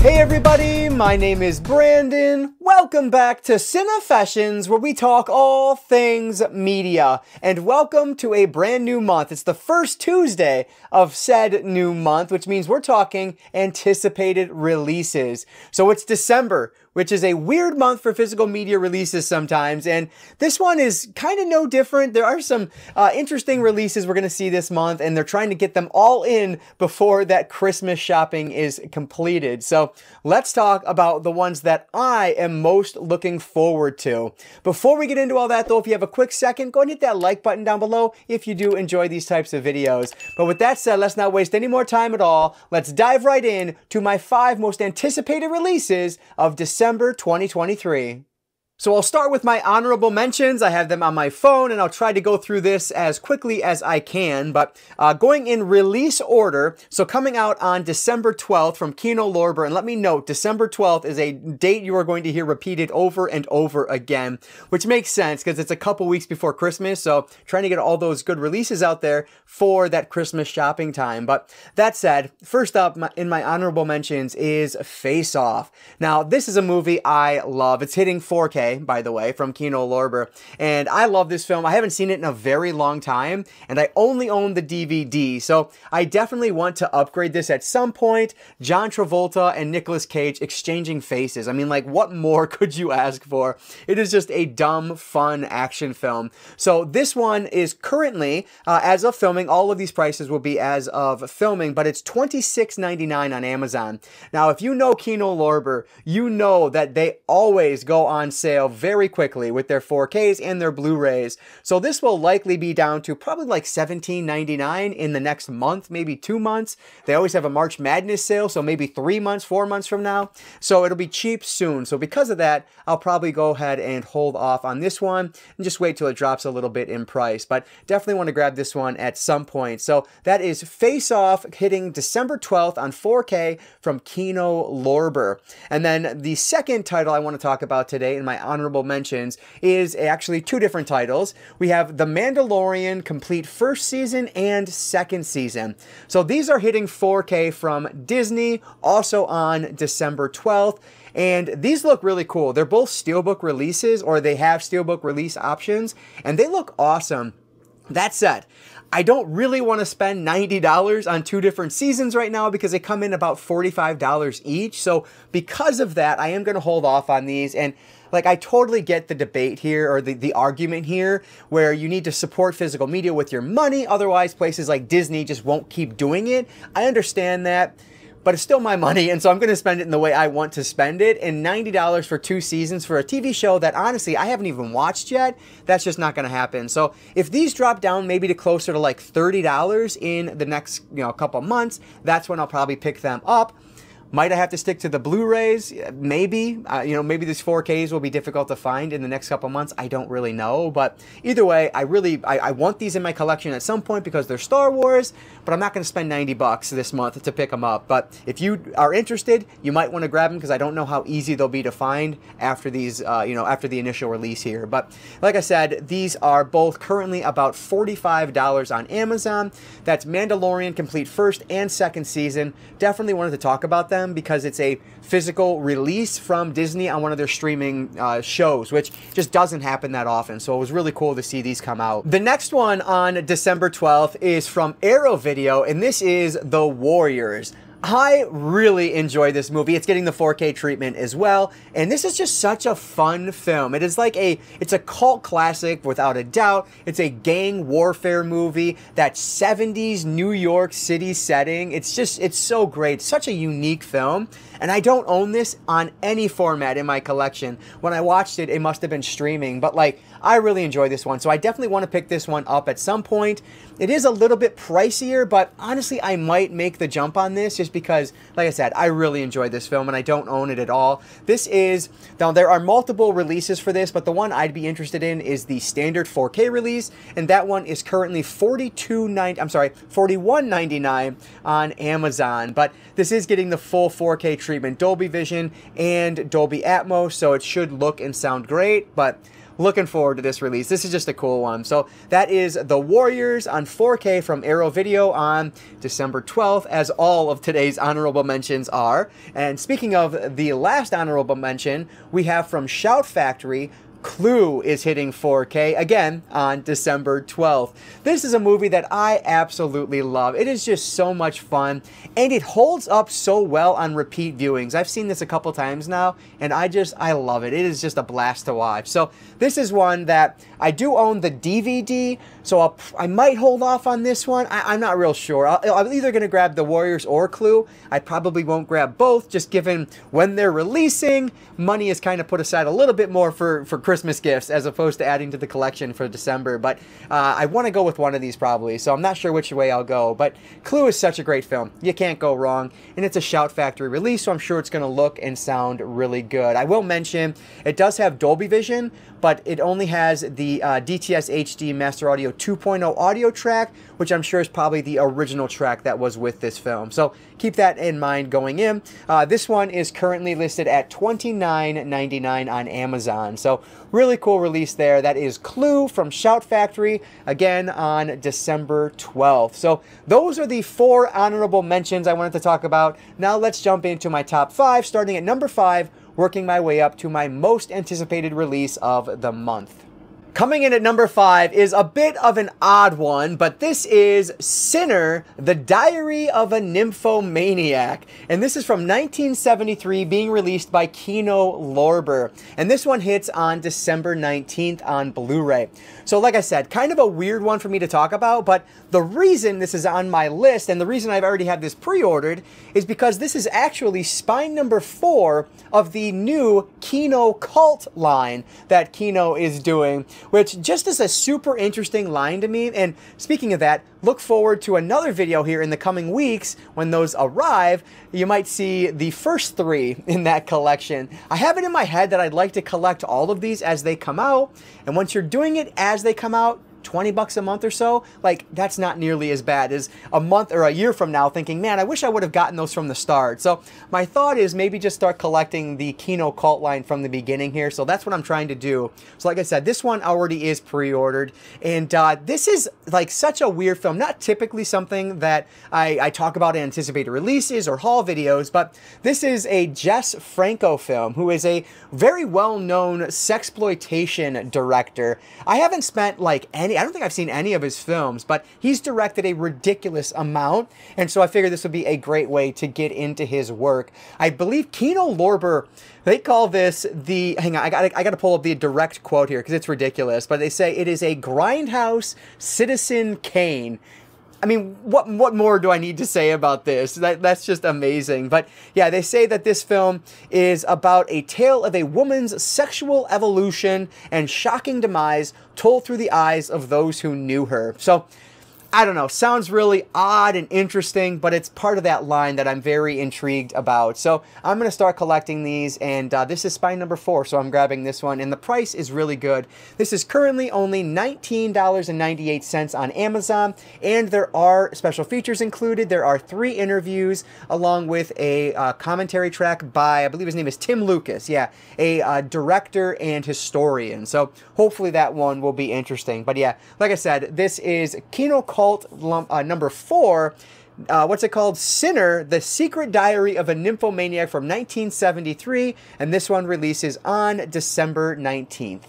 Hey everybody, my name is Brandon. Welcome back to Cinefessions, where we talk all things media. And welcome to a brand new month. It's the first Tuesday of said new month, which means we're talking anticipated releases. So it's December, which is a weird month for physical media releases sometimes, and this one is kind of no different. There are some interesting releases we're going to see this month, and they're trying to get them all in before that Christmas shopping is completed. So let's talk about the ones that I am most looking forward to. Before we get into all that though, if you have a quick second, go and hit that like button down below if you do enjoy these types of videos. But with that said, let's not waste any more time at all. Let's dive right in to my 5 most anticipated releases of December 2023. So I'll start with my honorable mentions. I have them on my phone, and I'll try to go through this as quickly as I can, but going in release order, so coming out on December 12th from Kino Lorber, and let me note, December 12th is a date you are going to hear repeated over and over again, which makes sense because it's a couple weeks before Christmas, so trying to get all those good releases out there for that Christmas shopping time. But that said, first up in my honorable mentions is Face Off. Now, this is a movie I love. It's hitting 4K. By the way, from Kino Lorber, and I love this film. I haven't seen it in a very long time, and I only own the DVD, so I definitely want to upgrade this at some point. John Travolta and Nicolas Cage exchanging faces. I mean, like, what more could you ask for? It is just a dumb, fun action film. So this one is currently, as of filming, all of these prices will be as of filming, but it's $26.99 on Amazon. Now, if you know Kino Lorber, you know that they always go on sale very quickly with their 4Ks and their Blu-rays. So this will likely be down to probably like $17.99 in the next month, maybe 2 months. They always have a March Madness sale, so maybe 3 months, 4 months from now. So it'll be cheap soon. So because of that, I'll probably go ahead and hold off on this one and just wait till it drops a little bit in price. But definitely want to grab this one at some point. So that is Face Off, hitting December 12th on 4K from Kino Lorber. And then the second title I want to talk about today in my honorable mentions is actually 2 different titles. We have The Mandalorian complete first season and second season. So these are hitting 4K from Disney, also on December 12th. And these look really cool. They're both Steelbook releases, or they have Steelbook release options, and they look awesome. That said, I don't really want to spend $90 on 2 different seasons right now because they come in about $45 each. So because of that, I am going to hold off on these. And like, I totally get the debate here, or the argument here, where you need to support physical media with your money. Otherwise, places like Disney just won't keep doing it. I understand that, but it's still my money, and so I'm going to spend it in the way I want to spend it. And $90 for 2 seasons for a TV show that, honestly, I haven't even watched yet, that's just not going to happen. So if these drop down maybe to closer to like $30 in the next, couple months, that's when I'll probably pick them up. Might I have to stick to the Blu-rays? Maybe. Maybe these 4Ks will be difficult to find in the next couple months. I don't really know. But either way, I want these in my collection at some point because they're Star Wars, but I'm not going to spend $90 this month to pick them up. But if you are interested, you might want to grab them because I don't know how easy they'll be to find after these, after the initial release here. But like I said, these are both currently about $45 on Amazon. That's Mandalorian complete first and second season. Definitely wanted to talk about them because it's a physical release from Disney on one of their streaming shows, which just doesn't happen that often. So it was really cool to see these come out. The next one on December 12th is from Arrow Video, and this is The Warriors. I really enjoy this movie. It's getting the 4K treatment as well, and this is just such a fun film. It is like it's a cult classic without a doubt. It's a gang warfare movie, that 70s New York City setting. It's so great. Such a unique film, and I don't own this on any format in my collection. When I watched it, it must have been streaming, but like, I really enjoy this one, so I definitely want to pick this one up at some point. It is a little bit pricier, but honestly, I might make the jump on this just because, like I said, I really enjoyed this film and I don't own it at all. Now there are multiple releases for this, but the one I'd be interested in is the standard 4K release, and that one is currently $41.99 on Amazon. But this is getting the full 4K treatment, Dolby Vision and Dolby Atmos, so it should look and sound great. But looking forward to this release. This is just a cool one. So that is The Warriors on 4K from Arrow Video on December 12th, as all of today's honorable mentions are. And speaking of the last honorable mention, we have from Shout Factory, Clue is hitting 4K again on December 12th. This is a movie that I absolutely love. It is just so much fun, and it holds up so well on repeat viewings. I've seen this a couple times now, and I love it. It is just a blast to watch. So this is one that I do own the DVD, so I might hold off on this one. I'm not real sure. I'm either going to grab The Warriors or Clue. I probably won't grab both, just given when they're releasing. Money is kind of put aside a little bit more for Christmas gifts as opposed to adding to the collection for December, but I want to go with one of these probably, so I'm not sure which way I'll go. But Clue is such a great film. You can't go wrong, and it's a Shout Factory release, so I'm sure it's going to look and sound really good. I will mention it does have Dolby Vision, but it only has the DTS HD Master Audio 2.0 audio track, which I'm sure is probably the original track that was with this film. So keep that in mind going in. This one is currently listed at $29.99 on Amazon. So really cool release there. That is Clue from Shout Factory, again on December 12th. So those are the 4 honorable mentions I wanted to talk about. Now let's jump into my top 5, starting at number 5, working my way up to my most anticipated release of the month. Coming in at number 5 is a bit of an odd one, but this is Sinner, The Diary of a Nymphomaniac. And this is from 1973, being released by Kino Lorber. And this one hits on December 19th on Blu-ray. So like I said, kind of a weird one for me to talk about, but the reason this is on my list, and the reason I've already had this pre-ordered, is because this is actually spine number 4 of the new Kino Cult line that Kino is doing, which just is a super interesting line to me. And speaking of that, look forward to another video here in the coming weeks. When those arrive, you might see the first 3 in that collection. I have it in my head that I'd like to collect all of these as they come out, and once you're doing it as they come out, 20 bucks a month or so, like, that's not nearly as bad as a month or a year from now thinking, man, I wish I would have gotten those from the start. So my thought is maybe just start collecting the Kino Cult line from the beginning here. So that's what I'm trying to do. So like I said, this one already is pre-ordered, and this is like such a weird film. Not typically something that I talk about in anticipated releases or haul videos, but this is a Jess Franco film, who is a very well-known sexploitation director. I haven't spent like I don't think I've seen any of his films, but he's directed a ridiculous amount, and so I figured this would be a great way to get into his work. I believe Kino Lorber, they call this the, hang on, I got to pull up the direct quote here because it's ridiculous, but they say it is a grindhouse Citizen Kane. I mean, what more do I need to say about this? That's just amazing. But yeah, they say that this film is about a tale of a woman's sexual evolution and shocking demise told through the eyes of those who knew her. So, I don't know, sounds really odd and interesting, but it's part of that line that I'm very intrigued about. So I'm going to start collecting these, and this is spine number 4, so I'm grabbing this one, and the price is really good. This is currently only $19.98 on Amazon, and there are special features included. There are 3 interviews, along with a commentary track by, I believe his name is Tim Lucas, yeah, a director and historian. So hopefully that one will be interesting. But yeah, like I said, this is Kino Cult number 4. What's it called? Sinner, The Secret Diary of a Nymphomaniac from 1973, and this one releases on December 19th.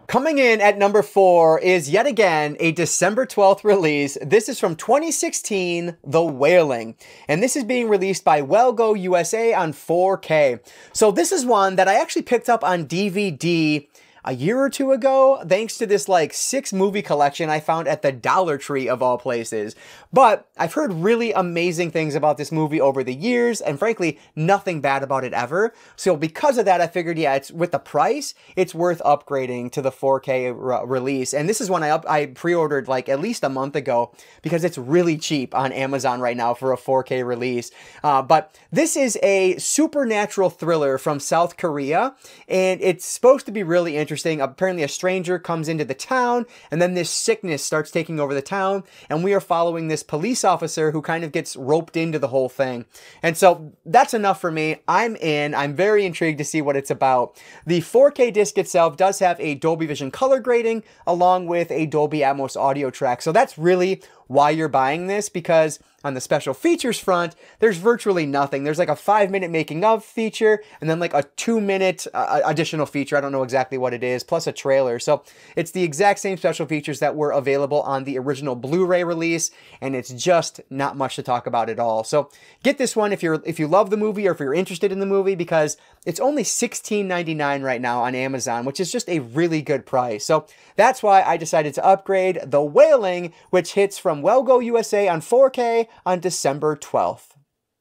Coming in at number 4 is yet again a December 12th release. This is from 2016, The Wailing, and this is being released by Well Go USA on 4K. So this is one that I actually picked up on DVD a year or 2 ago, thanks to this like 6 movie collection I found at the Dollar Tree of all places. But I've heard really amazing things about this movie over the years, and frankly, nothing bad about it ever. So because of that, I figured, yeah, it's with the price, it's worth upgrading to the 4K release. And this is one I pre-ordered like at least a month ago because it's really cheap on Amazon right now for a 4K release. But this is a supernatural thriller from South Korea, and it's supposed to be really interesting. interesting. Apparently a stranger comes into the town, and then this sickness starts taking over the town, and we are following this police officer who kind of gets roped into the whole thing. And so that's enough for me. I'm in. I'm very intrigued to see what it's about. The 4K disc itself does have a Dolby Vision color grading along with a Dolby Atmos audio track. So that's really why you're buying this, because on the special features front, there's virtually nothing. There's like a 5-minute making of feature and then like a 2-minute additional feature. I don't know exactly what it is, plus a trailer. So it's the exact same special features that were available on the original Blu-ray release, and it's just not much to talk about at all. So get this one if you love the movie or if you're interested in the movie, because it's only $16.99 right now on Amazon, which is just a really good price. So that's why I decided to upgrade The Wailing, which hits from Wellgo USA on 4K on December 12th.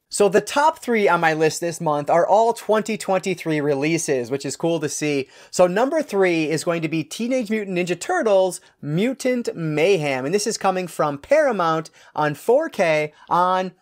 So the top 3 on my list this month are all 2023 releases, which is cool to see. So number 3 is going to be Teenage Mutant Ninja Turtles Mutant Mayhem, and this is coming from Paramount on 4K on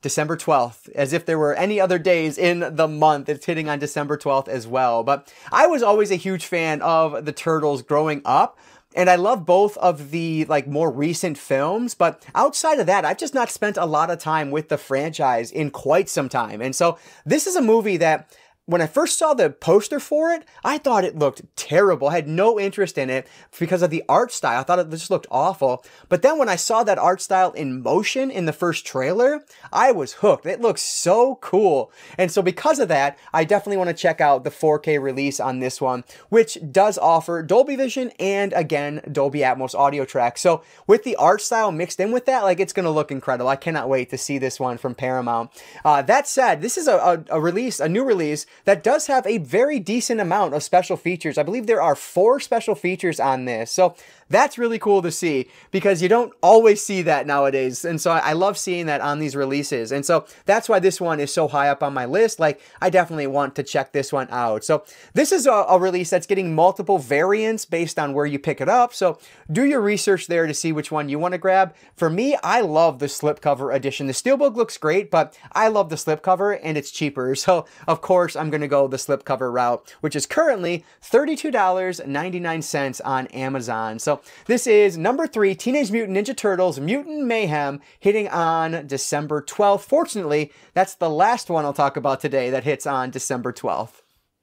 December 12th, as if there were any other days in the month. It's hitting on December 12th as well. But I was always a huge fan of the Turtles growing up, and I love both of the like more recent films, but outside of that, I've just not spent a lot of time with the franchise in quite some time. And so this is a movie that when I first saw the poster for it, I thought it looked terrible. I had no interest in it because of the art style. I thought it just looked awful. But then when I saw that art style in motion in the first trailer, I was hooked. It looks so cool. And so because of that, I definitely want to check out the 4K release on this one, which does offer Dolby Vision and, again, Dolby Atmos audio tracks. So with the art style mixed in with that, like, it's going to look incredible. I cannot wait to see this one from Paramount. That said, this is a new release that does have a very decent amount of special features. I believe there are 4 special features on this. So that's really cool to see, because you don't always see that nowadays. And so I love seeing that on these releases. And so that's why this one is so high up on my list. Like, I definitely want to check this one out. So this is a release that's getting multiple variants based on where you pick it up. So do your research there to see which one you want to grab. For me, I love the slipcover edition. The steelbook looks great, but I love the slipcover and it's cheaper. So of course, I'm going to go the slipcover route, which is currently $32.99 on Amazon. So this is number 3, Teenage Mutant Ninja Turtles Mutant Mayhem, hitting on December 12th. Fortunately, that's the last one I'll talk about today that hits on December 12th.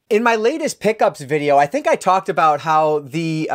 In my latest pickups video, I think I talked about how the,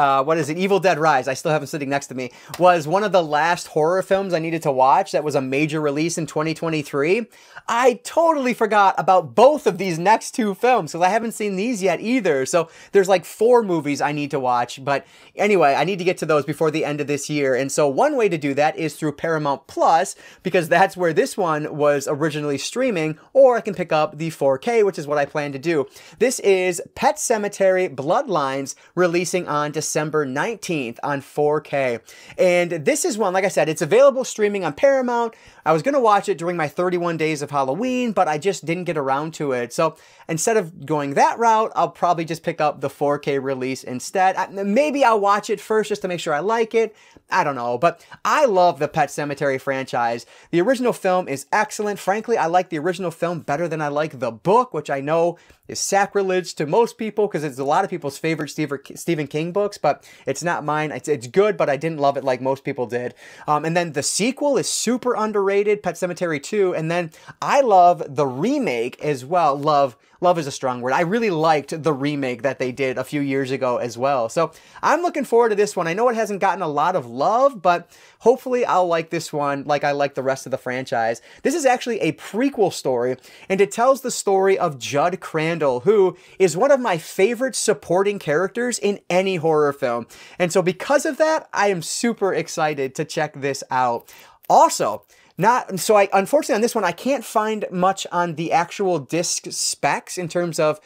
Evil Dead Rise, I still have it sitting next to me, was one of the last horror films I needed to watch that was a major release in 2023. I totally forgot about both of these next 2 films, because I haven't seen these yet either. So there's like 4 movies I need to watch. But anyway, I need to get to those before the end of this year. And so one way to do that is through Paramount Plus, because that's where this one was originally streaming, or I can pick up the 4K, which is what I plan to do. This is Pet Sematary Bloodlines, releasing on December 19th on 4K. And this is one, like I said, it's available streaming on Paramount. I was going to watch it during my 31 days of Halloween, but I just didn't get around to it. So instead of going that route, I'll probably just pick up the 4K release instead. Maybe I'll watch it first just to make sure I like it. I don't know, but I love the Pet Sematary franchise. The original film is excellent. Frankly, I like the original film better than I like the book, which I know is sacrilege to most people because it's a lot of people's favorite Stephen King books, but it's not mine. It's good, but I didn't love it like most people did. And then the sequel is super underrated, Pet Sematary 2, and then I love the remake as well. Love is a strong word. I really liked the remake that they did a few years ago as well. So I'm looking forward to this one. I know it hasn't gotten a lot of love, but hopefully I'll like this one like I like the rest of the franchise. This is actually a prequel story, and it tells the story of Judd Crandall, who is one of my favorite supporting characters in any horror film. And so because of that, I am super excited to check this out. Also, unfortunately on this one, I can't find much on the actual disc specs in terms of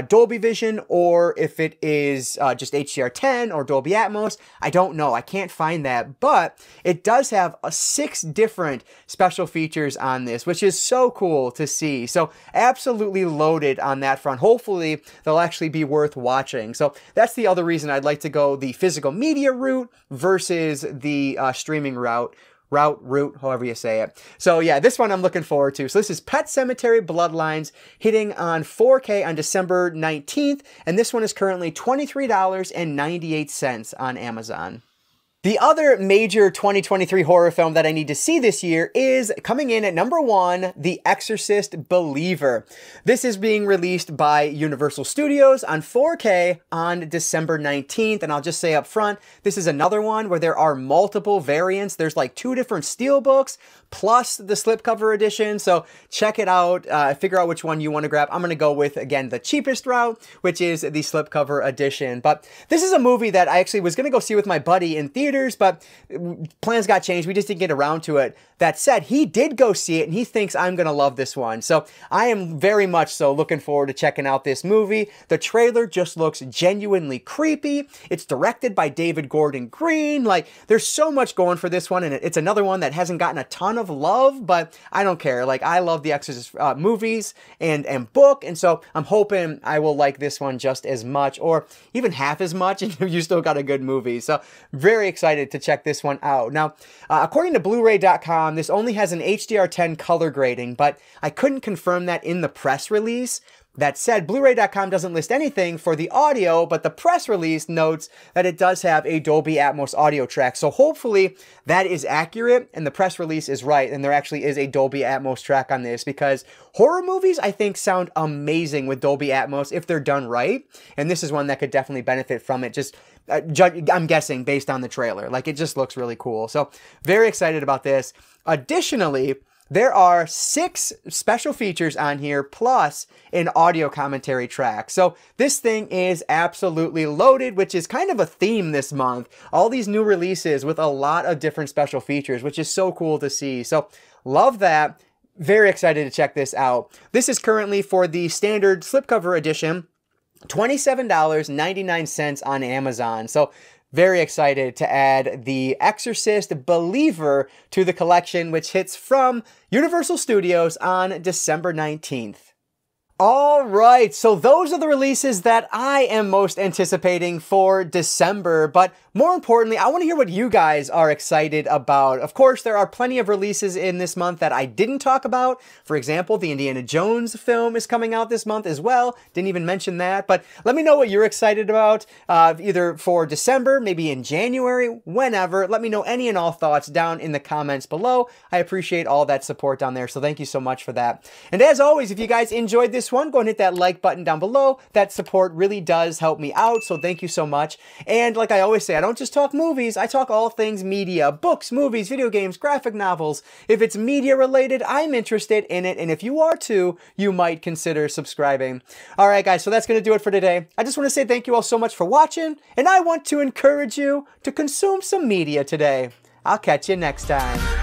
Dolby Vision, or if it is just HDR10 or Dolby Atmos. I don't know. I can't find that, but it does have 6 different special features on this, which is so cool to see. So absolutely loaded on that front. Hopefully they'll actually be worth watching. So that's the other reason I'd like to go the physical media route versus the streaming route, Route, however you say it. So yeah, this one I'm looking forward to. So this is Pet Sematary Bloodlines, hitting on 4K on December 19th, and this one is currently $23.98 on Amazon. The other major 2023 horror film that I need to see this year is coming in at number 1, The Exorcist Believer. This is being released by Universal Studios on 4K on December 19th. And I'll just say up front, this is another one where there are multiple variants. There's like 2 different steelbooks plus the slipcover edition. So check it out, figure out which one you want to grab. I'm going to go with, again, the cheapest route, which is the slipcover edition. But this is a movie that I actually was going to go see with my buddy in theaters, but plans got changed. We just didn't get around to it. That said, he did go see it, and he thinks I'm going to love this one. So I am very much so looking forward to checking out this movie. The trailer just looks genuinely creepy. It's directed by David Gordon Green. Like, there's so much going for this one, and it's another one that hasn't gotten a ton of love, but I don't care. Like, I love the Exorcist movies and book, and so I'm hoping I will like this one just as much, or even half as much, and you still got a good movie. So very excited to check this one out. Now, according to bluray.com, this only has an HDR10 color grading, but I couldn't confirm that in the press release. That said, bluray.com doesn't list anything for the audio, but the press release notes that it does have a Dolby Atmos audio track. So hopefully that is accurate and the press release is right, and there actually is a Dolby Atmos track on this, because horror movies, I think, sound amazing with Dolby Atmos if they're done right. And this is one that could definitely benefit from it. Just I'm guessing based on the trailer. Like, it just looks really cool. So very excited about this. Additionally, there are 6 special features on here, plus an audio commentary track. So this thing is absolutely loaded, which is kind of a theme this month. All these new releases with a lot of different special features, which is so cool to see. So love that. Very excited to check this out. This is currently, for the standard slipcover edition, $27.99 on Amazon. So very excited to add The Exorcist Believer to the collection, which hits from Universal Studios on December 19th. All right, so those are the releases that I am most anticipating for December, but more importantly, I want to hear what you guys are excited about. Of course, there are plenty of releases in this month that I didn't talk about. For example, the Indiana Jones film is coming out this month as well. Didn't even mention that, but let me know what you're excited about, either for December, maybe in January, whenever. Let me know any and all thoughts down in the comments below. I appreciate all that support down there, so thank you so much for that. And as always, if you guys enjoyed this one, go and hit that like button down below. That support really does help me out, so thank you so much. And like I always say, I don't just talk movies, I talk all things media, books, movies, video games, graphic novels. If it's media related, I'm interested in it, and if you are too, you might consider subscribing. Alright guys, so that's going to do it for today. I just want to say thank you all so much for watching, and I want to encourage you to consume some media today. I'll catch you next time.